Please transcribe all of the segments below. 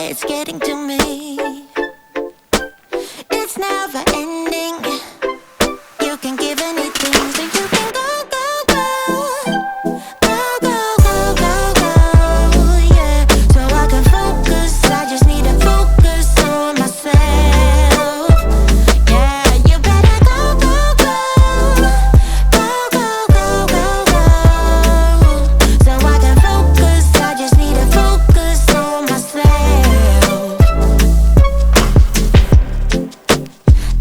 it's getting to me. It's never ending. You can give anything, so you can go, go, go. Go, go, go, go, go, yeah. So I can focus, I just need to focus on myself. Yeah, you better go, go, go. Go, go, go, go, go. So I can focus, I just need to focus on myself.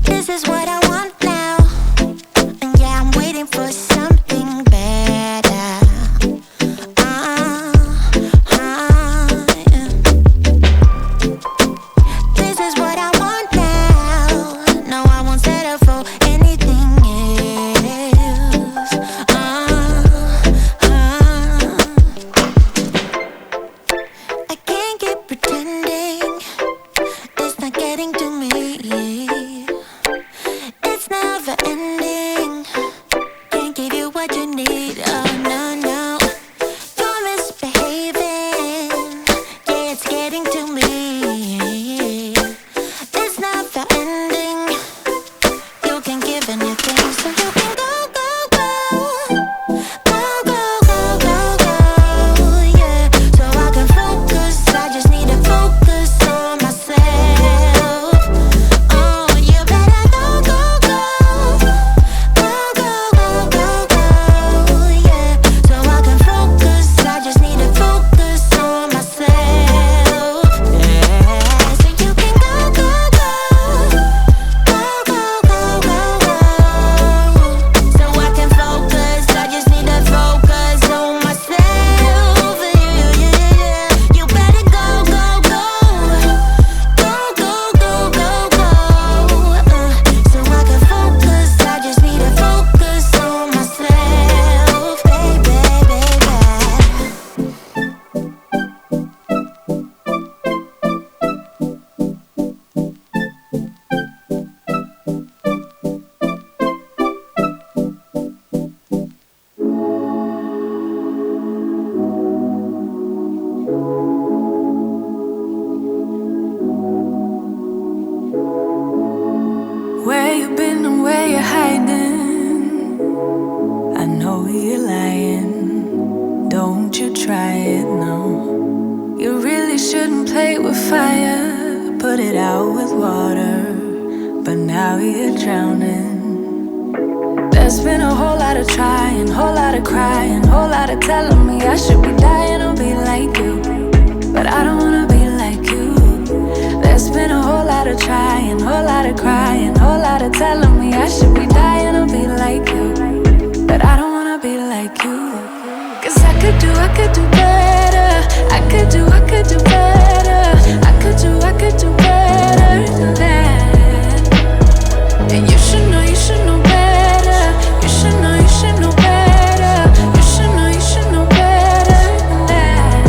This is what I want now. And yeah, I'm waiting for something better. Yeah. This is what I want now. No, I won't settle for anything else. I can't keep pretending. It's not getting to me. It's never ending. Can't give you what you need. Oh no, no. You're misbehaving. Yeah, it's getting to me. It's never ending. You can give anything, so you can go, go, go. Go, go, go, go, go, yeah. So I can focus, I just need to focus on myself. Oh, you better go, go, go. Go, go, go, go, go, yeah. So I can focus, I just need to focus on myself. Yeah, so you can go, go, go. Go, go, go, go, go. So I can focus, I just need to focus on myself. Yeah, yeah, yeah. You better go, go, go. Go, go, go, go, go. So I can focus, I just need to focus on myself, baby, baby. Where you been and where you hiding? I know you're lying. Don't you try it, no. You really shouldn't play with fire. Put it out with water. But now you're drowning. There's been a whole lot of trying, whole lot of crying, whole lot of telling me I should be dying or be like you. But I don't wanna be like you. There's been a whole lot of trying, whole lot of crying, whole lot of telling me I should be dying or be like you. But I don't wanna be like you. Cause I could do better. I could do better. I could do better than that. And you should know better. You should know better. You should know better than that.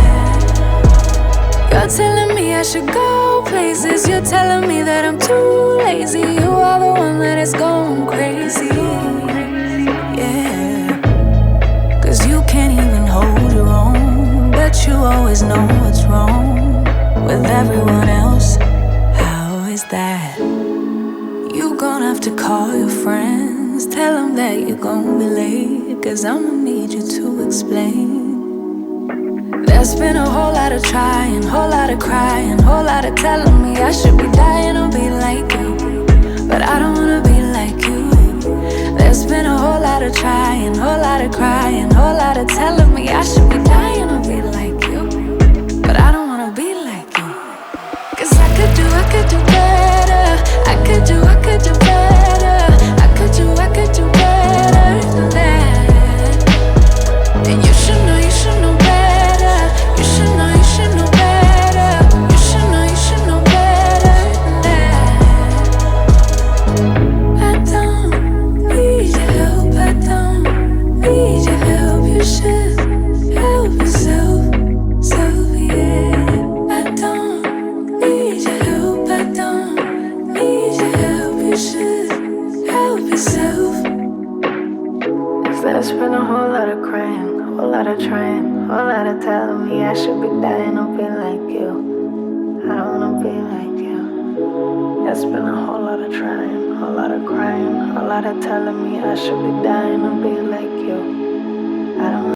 You're telling me I should go places. You're telling me that I'm too lazy. You are the one that is going crazy. Yeah. Cause you can't even hold your own. But you always know what's wrong with everyone else. How is that? You gonna have to call your friends. Tell them that you're gonna be late. Cause I'ma need you to explain. There's been a whole lot of trying, whole lot of crying, whole lot of telling me I should be dying or be like you. But I don't wanna be like you. There's been a whole lot of trying, whole lot of crying, whole lot of telling me I should be dying or be like you. But I don't wanna be like you. Cause I could do better. I could do better. I could do better than that. And you should know better. You should know better. You should know better than that. I don't need your help. I don't need your help. You should help yourself. So yeah. I don't need your help. I don't need your help. You should help yourself. There's been a whole lot of crying, whole lot of trying, whole lot of telling me I should be dying or be like you. I don't wanna be like you. It's been a whole lot of trying, a lot of crying, a lot of telling me I should be dying to be like you. I don't